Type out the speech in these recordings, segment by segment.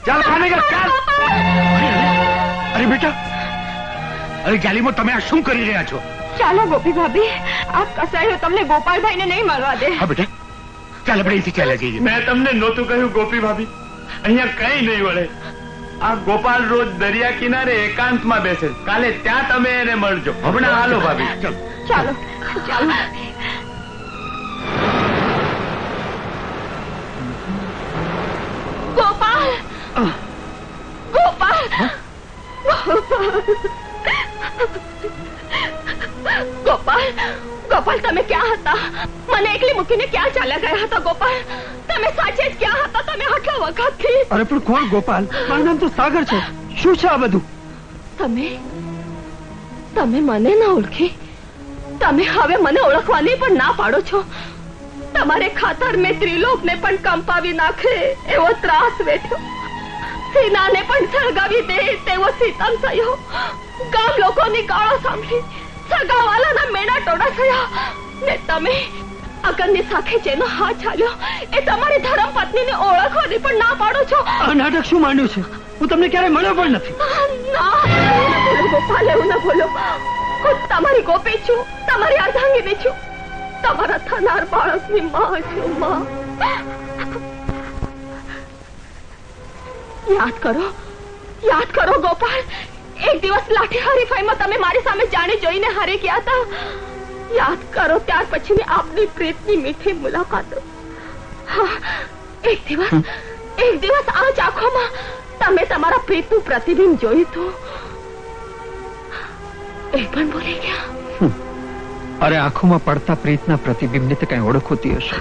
ચાલ ભાનેગર ચાલ. અરે બેટા, અરે જાલીમો, તમે આ શું કરી રહ્યા છો? ચાલો ગોપી ભાભી, આ કસાયો તમને ગોપાલભાઈને નહીં મળવા દે. હા બેટા, ચાલ આપણે અહીંથી ચાલ્યા જઈએ. મેં તમને નહોતું કહ્યું ગોપી ભાભી, અહીંયા કઈ નહીં વળે. આ ગોપાલ રોજ દરિયા કિનારે એકાંતમાં બેસે. કાલે ત્યાં તમે એને મળજો. હમણાં હાલો ભાભી. ચાલો ચાલો. ગોપાલ, ગોપાલ, ગોપાલ, ગોપાલ, તમે ક્યાં હતા? મને એકલી મૂકીને ક્યાં ચાલ્યા ગયા હતા? ગોપાલ, તમે સાચે જ ક્યાં હતા? તમે આટલા વખતથી? અરે પણ કોણ ગોપાલ? મારું નામ તો સાગર છે. શું છે આ બધું? તમે મને ના ઓળખી? તમે હવે મને ઓળખવાની પણ ના પાડો છો. તમારે ખાતર મેં ત્રિલોકને પણ કંપાવી નાખે એવો ત્રાસ વેઠ્યો. સીનાને પણ સળગાવી દે તેવો સિતમ થયો. ગામ લોકોની ગાળો સાંભળી સગાવાલાના મેણા ટોળા થયા. ને તમે અગનની સાથે જેનો હાથ ચાલ્યો એ તમારી ધર્મ પત્નીને ઓળખવાની પણ ના પાડો છો. આ નાટક શું માંડ્યું છે? હું તમને ક્યારે મળ્યો પણ નથી. ના બોલો ગોપાલ, એવું ના બોલો. હું તમારી ગોપી છું, તમારી અર્ધાંગીની છું, તમારા થનાર બાળકની માં છું. માં, યાદ કરો ગોપાલ. એક દિવસ લાઠી હરીફાઈમાં તમે મારી સામે જાણી જોઈને હારી ગયા હતા. યાદ કરો ત્યાર પછીની આપની પ્રેતની મીઠી મુલાકાતો. હા, એક દિવસ આ જ આંખોમાં તમે તમારા પ્રેતનું પ્રતિબિંબ જોયું હતું. એ પણ ભૂલી ગયા? અરે આંખોમાં પડતા પ્રેતના પ્રતિબિંબને તો કઈ ઓળખતી હશે.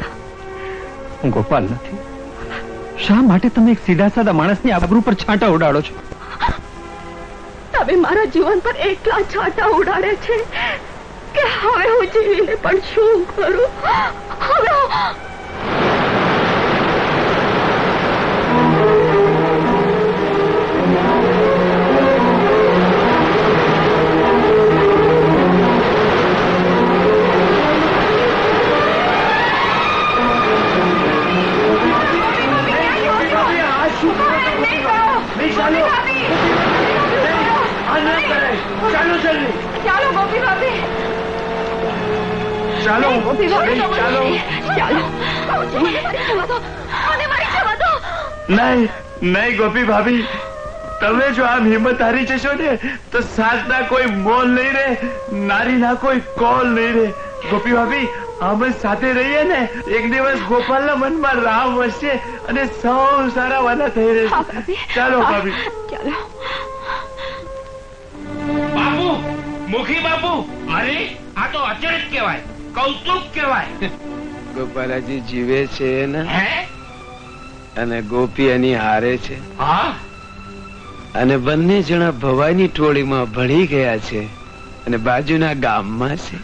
હું ગોપાલ નથી. શા માટે તમે એક સીધા સાદા માણસની આબરૂ પર છાંટા ઉડાડો છો? તમે મારા જીવન પર એટલા છાંટા ઉડાડે છે કે હવે હું જીવીને પણ શું કરું? હવે ચાલો ગોપી ભાભી, ચાલો ગોપી ભાભી, ચાલો ચાલો. નહીં ગોપી ભાભી, તમે જો આમ હિંમત હારી જશો ને તો સાસના કોઈ મોલ નહીં રહે, નારીના કોઈ કોલ નહીં રહે. ગોપી ભાભી, આમ જ સાથે રહીએ ને, એક દિવસ ગોપાલના મનમાં રામ વસશે અને સૌ સારા વાના થઈ રહેશે. ચાલો ભાભી, ચાલો. બાપુ, મુખી બાપુ, અરે આ તો અચરજ કહેવાય, કૌતુક કહેવાય. ગોપાલાજી જીવે છે ને, હે? અને ગોપી એની હારે છે. હા, અને બંને જણા ભવાની ટોળીમાં ભળી ગયા છે અને બાજુના ગામમાં છે.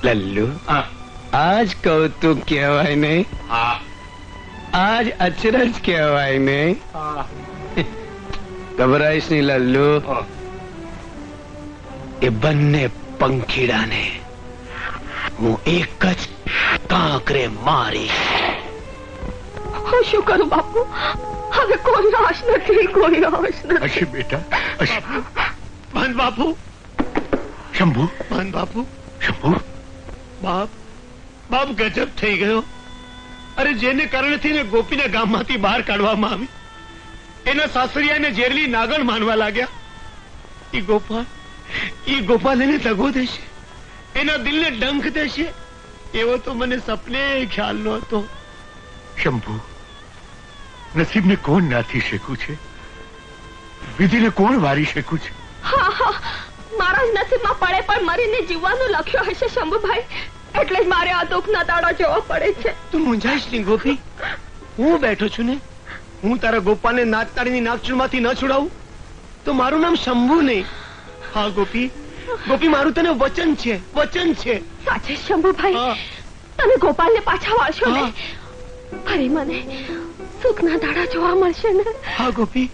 લલ્લુ, આજ કૌતુક કહેવાય નહીં, આજ અચરજ કહેવાય નહીં. ગભરાઈશ નહીં લલ્લુ. એ બંને પંખીડાને હું એક જ કાંકરે મારીશ. હું શું કરું બાપુ? હવે કોઈ આશ નથી, કોઈ આશ નથી. અશી બેટા, બંધ બાપુ, શંભુ, બંધ બાપુ. શંભુ, બાપ ગજબ થઈ ગયો. અરે જેને કારણેથી ને ગોપીના ગામમાંથી બહાર કાઢવામાં આવી, એના સાસરિયાને ઝેરલી નાગણ માનવા લાગ્યા. ઈ ગોપાલ એને દગો દેશે, એના દિલને ડંખ દેશે, એવો તો મને સપને ખ્યાલ નહોતો. શંભુ, નસીબને કોણ નાથી શેકું છે? વિધિને કોણ વારી શેકું છે? હા હા, મારા જ નસીબમાં પડે પણ મરીને જીવવાનું લખ્યો હશે શંભુભાઈ, એટલે જ મારે આ દુઃખના દાડા જોવા પડે છે. તું મૂંઝાઈશ નહીં ગોપી, હું બેઠો છું ને. હું તારા ગોપાલને નાચતાળીની નાગચૂરમાંથી ન છોડાવું તો મારું નામ શંભુ નહીં. હા ગોપી, ગોપી, મારું તને વચન છે, વચન છે. સાચે શંભુભાઈ, તમે ગોપાલને પાછા વાળશો ને? ફરી મને સુખના દાડા જોવા મળશે ને? હા ગોપી,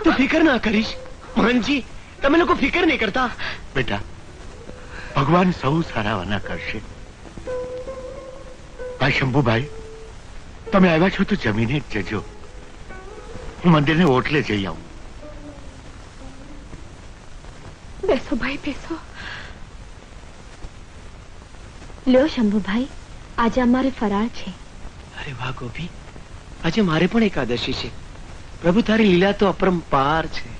તું ફિકર ના કરીશ. મોહનજી, તમે લોકો ફિકર નહીં કરતા. બેટા, ભગવાન સૌ સારાવાના કરશે. ભાઈ શંભુભાઈ, તમે આવ્યા છો તો જમીને જ જજો. હું મંદિરને ઓટલે જઈ આવું. બેસો ભાઈ બેસો. લ્યો શંભુભાઈ, આજે અમારે ફરાળ છે. અરે વાહ ગોપી, આજે મારે પણ એકાદશી છે. પ્રભુ તારી લીલા તો અપરંપાર છે.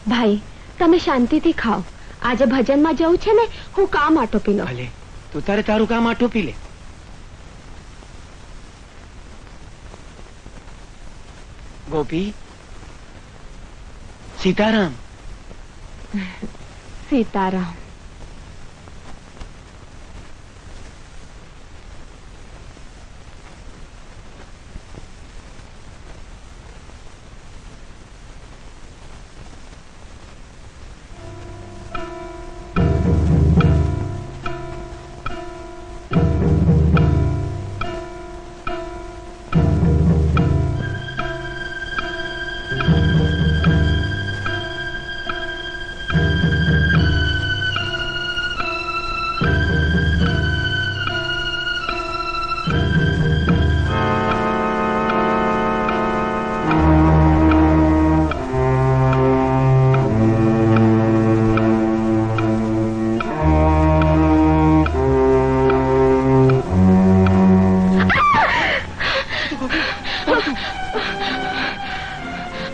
ભાઈ તમે શાંતિથી ખાઓ. આજે ભજનમાં જવું છે ને, હું કામ આટોપી લઉં. ભલે, તું તારે તારું કામ આટોપી લે. ગોપી, સીતારામ. સીતારામ.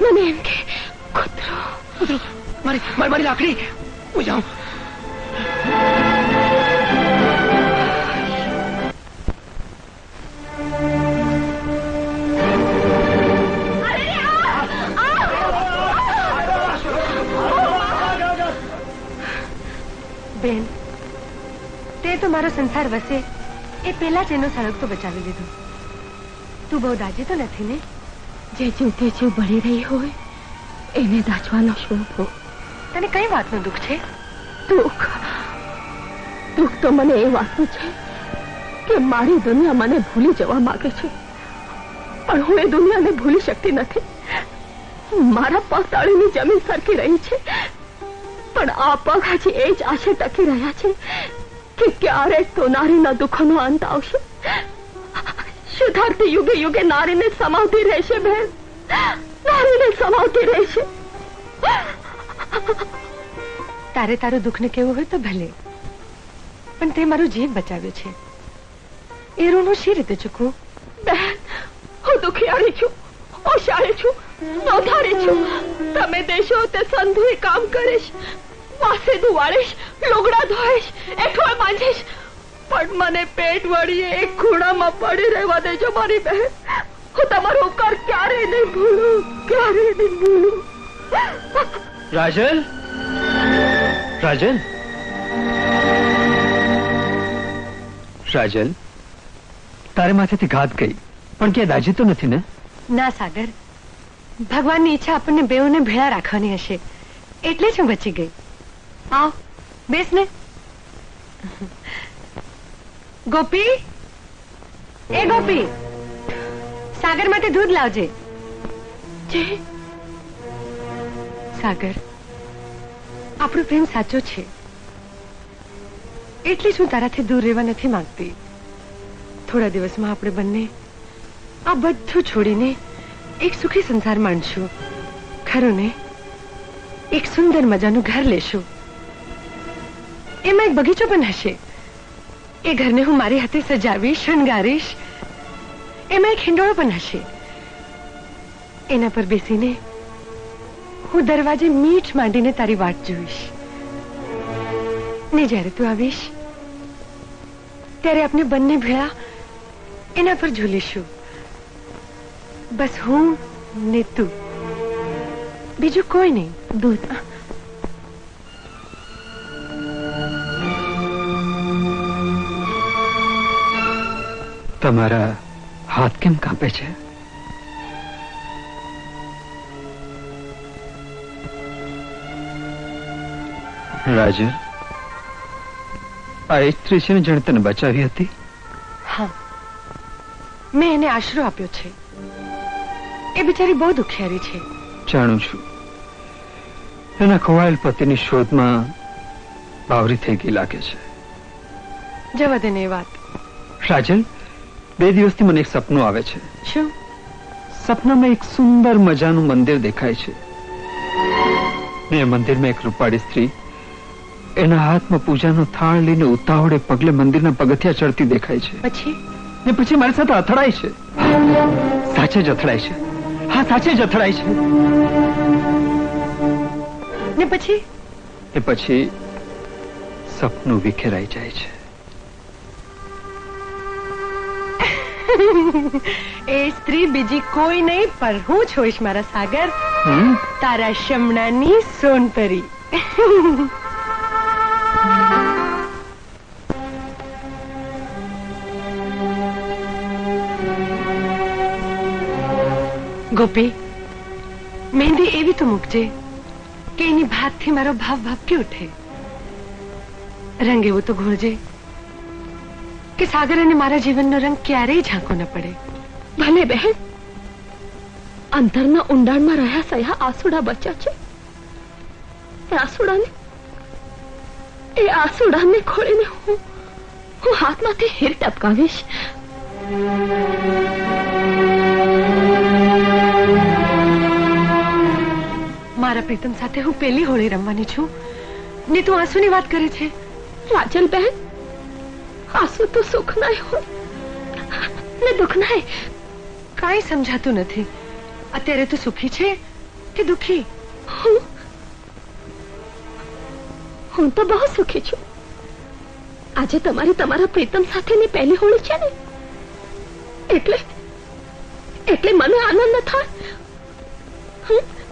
મને એમ કે કૂતરો. મારી લાકડી, હું જાઉં. બેન, તે તો મારો સંસાર વસે એ પેલા જ એનો સળગતો બચાવી લીધો. તું બહુ દાજી તો નથી ને? જે જીવતે જીવ બળી રહી હોય એને દાજવાનો શોખ. તને કઈ વાતનું દુઃખ છે? દુઃખ તો મને એ વાતનું છે કે મારી દુનિયા મને ભૂલી જવા માંગે છે, પણ હું એ દુનિયાને ભૂલી શકતી નથી. મારા પગ તાળીની જમીન સરકી રહી છે, પણ આ પગ હજી એ જ આશે ટકી રહ્યા છે કે ક્યારેક તો નારીના દુઃખોનો અંત આવશે. સુધારતી યુગે યુગે નારીને સમાવતી રહેશે બહેન, નારીને સમાવતી રહેશે. તારે તારું દુઃખને કેવું હોય તો ભલે, પણ તે મારું જીવ બચાવ્યો છે. એ ઋણ હું શી રીતે ચૂકવું? બહેન, હું દુખિયાળી છું, ઓશાળી છું, નોંધારી છું. તમે દેશો તે સંધુએ કામ કરીશ, વાસેદું વાળીશ, લુગડા ધોઈશ, એઠવાડ બાંધીશ, પણ મને પેટ વળીએ એક ખૂણામાં પડી રહેવા દેજો મારી બહેન. હું તમારો ઉપકાર ક્યારેય નહીં ભૂલું, ક્યારેય નહીં ભૂલું. રાજન, રાજન, રાજન, તારે માથેથી ઘાત ગઈ, પણ ક્યાં દાજી તો નથી ને? ના સાગર, ભગવાનની ઈચ્છા આપણને બેઉને ભેળા રાખવાની હશે, એટલે જ હું બચી ગઈ. આવ, બેસ ને. ગોપી, એ ગોપી, સાગર માટે દૂધ લાવજે. સાગર, આપણો પ્રેમ સાચો છે, એટલે જ હું તારાથી દૂર રહેવા નથી માંગતી. થોડા દિવસમાં આપણે બંને આ બધું છોડીને એક સુખી સંસાર માણશું, ખરું ને? એક સુંદર મજાનું ઘર લેશું, એમાં એક બગીચો પણ હશે. એ ઘરને હું મારી હાથે સજાવીશ, શણગારીશ. એમાં એક હિંડોળો પણ હશે, એના પર બેસીને હું દરવાજે મીઠ માંડીને તારી વાટ જોઈશ. ને જ્યારે તું આવીશ ત્યારે આપણે બંને ભેળા એના પર ઝૂલીશું. બસ હું ને તું, બીજું કોઈ નહીં. દૂધ. તમારા હાથ કેમ કાંપે છે? રાજન, આ સ્ત્રી છે ને જેણે તને બચાવી હતી? હા, મેં એને આશરો આપ્યો છે. એ બિચારી બહુ દુખિયારી છે. જાણું છું. એના ખોવાયેલ પતિની શોધમાં બાવરી થઈ ગઈ લાગે છે. જવા દે ને એ વાત. રાજન, 2 દિવસથી મને એક સપનું આવે છે. શું? સપનામાં એક સુંદર મજાનું મંદિર દેખાય છે ને એ મંદિરમાં એક રૂપાળી સ્ત્રી એના હાથમાં પૂજાનો થાળ લઈને ઉતાવળે પગલે મંદિરના પગથિયા ચડતી દેખાય છે. ને પછી મારી સાથે અથડાય છે. સાચે જ અથડાય છે. હા, સાચે જ અથડાય છે. ને પછી એ પછી સપનું વિખેરાઈ જાય છે. એ સ્ત્રી બીજી કોઈ નહીં પણ હું જ હોઈશ મારા સાગર, તારા શમણાની સોનપરી. ગોપી, મહેંદી એવી તો મૂકજે કે એની ભાતથી મારો ભાવ ભાપકી ઉઠે. રંગ એવો તો ઘોળજે કે સાગર અને મારા જીવનનો રંગ ક્યારેય ઝાંકો ન પડે. ભલે બહેન, અંતરના ઊંડાણમાં રહ્યા સયા આસુડા બચ્યા છે. એ આસુડાને ખોળીને હું હાથમાંથી હીર ટપકાવીશ. મારા પ્રીતમ સાથે હું પેલી હોળી રમવાની છું ને તું આંસુની વાત કરે છે. રાજલ બહેન, આંસુ તો સુખ નાય હોય ને દુઃખ નાય. કાંઈ સમજાતું નથી. અત્યારે તું સુખી છે કે દુઃખી? હું તો બહુ સુખી છું. આજે તમારા પ્રીતમ સાથેની પહેલી હોળી છે ને, એટલે મને આનંદ ન થાય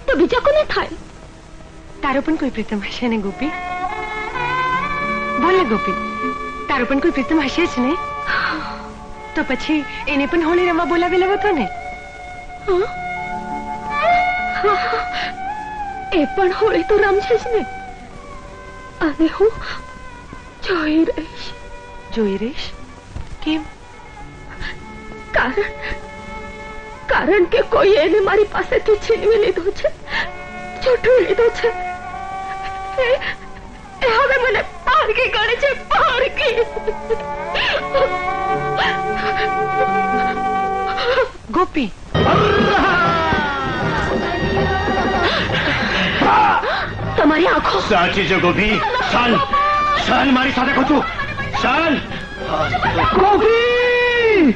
તો બીજા કોને થાય? તારો પણ કોઈ પ્રીતમ હશે ને ગોપી? બોલ ને ગોપી, તારો પણ કોઈ પ્રીતમ હશે જ ને? તો પછી એને પણ હોળી રમવા બોલાવી લેવો તો ને? એ પણ હોળી તો રમશે જ ને, અને હું જોઈ રહીશ. જોઈ રહીશ? કેમ? કારણ કે કોઈ એને મારી પાસેથી છીનવી લીધો છે, છૂટવી લીધો છે. એ હવે મને પારકી ગણે છે, પારકી. ગોપી, તમારી આંખો સાચી છે ગોપી. ચાલ ચાલ, મારી સાથે ખોચું. ચાલ ગોપી!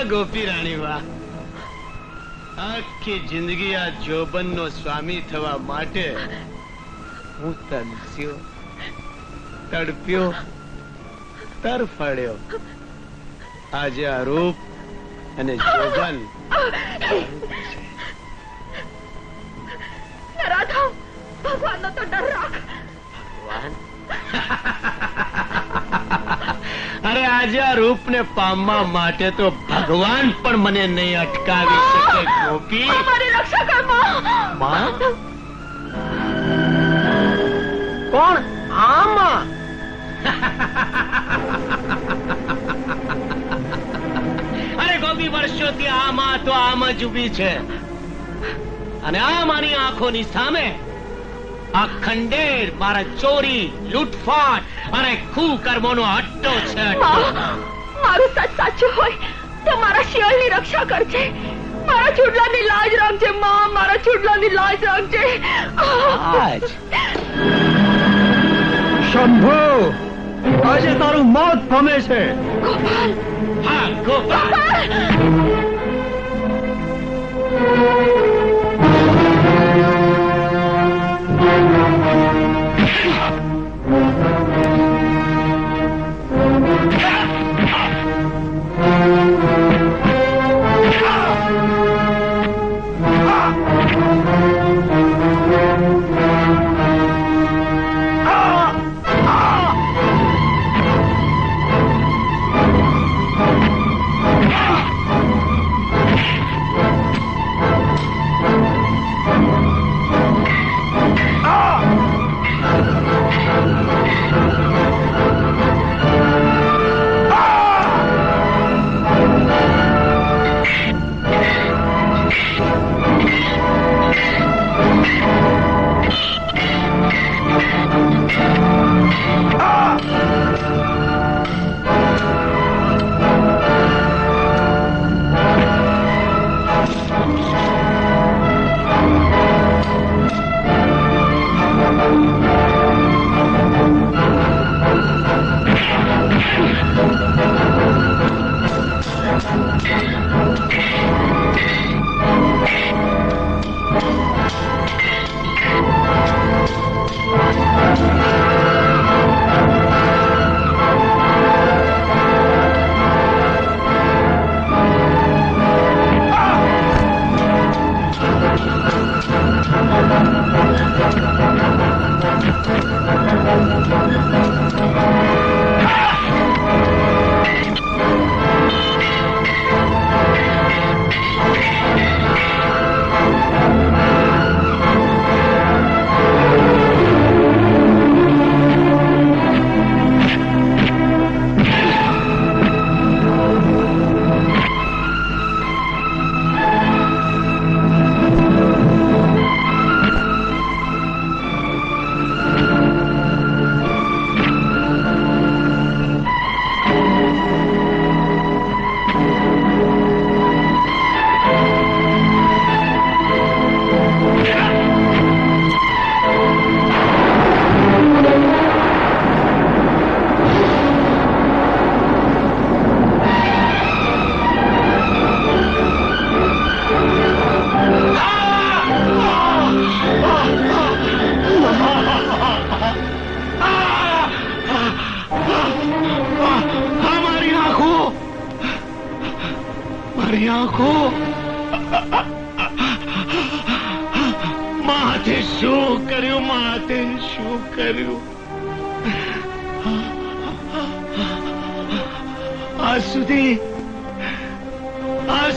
ગોપી રાણી, વાહ! આખી જિંદગી આ જોબનનો સ્વામી થવા માટે હું તરસ્યો, તડપ્યો, તરફડ્યો. આજે આ રૂપ અને જોબન. રાધા, ભગવાનનો તો ડર રાખ. અરે આજે આ રૂપ ને પામવા માટે તો ભગવાન પણ મને નહીં અટકાવી શકે ગોપી. મારી રક્ષા કર માં. કોણ? આમાં અરે ગોપી, વર્ષોથી આમાં તો આમ જ ઉભી છે, અને આ મારી આંખોની સામે આ ખંડેર મારા ચોરી લૂંટફાટ અને કુકર્મોનો અડ્ડો છે. મારું સચ સાચું હોય તો મારા શિયાળની રક્ષા કરજે. મારા ચૂડલાની લાજ રાખજે માં, મારા ચૂડલાની લાજ રાખજે. શંભુ, આજે તારું મોત પામે છે. ગોપાલ, હા ગોપાલ. મારી આંખો માથે શું કર્યું, માથે શું કર્યું? આજ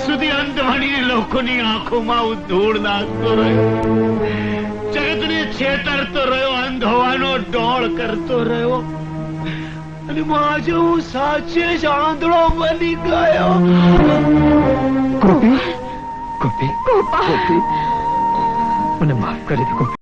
સુધી અંધવાણી લોકોની આંખોમાં હું ધૂળ નાખતો રહ્યો, જગતને છેતરતો રહ્યો, અંધ હોવાનો ડોળ કરતો રહ્યો, અને આજે હું સાચે જ આંધળો બની ગયો. ગોપી, ગોપી, ગોપી, મને માફ કરી દે ગોપી.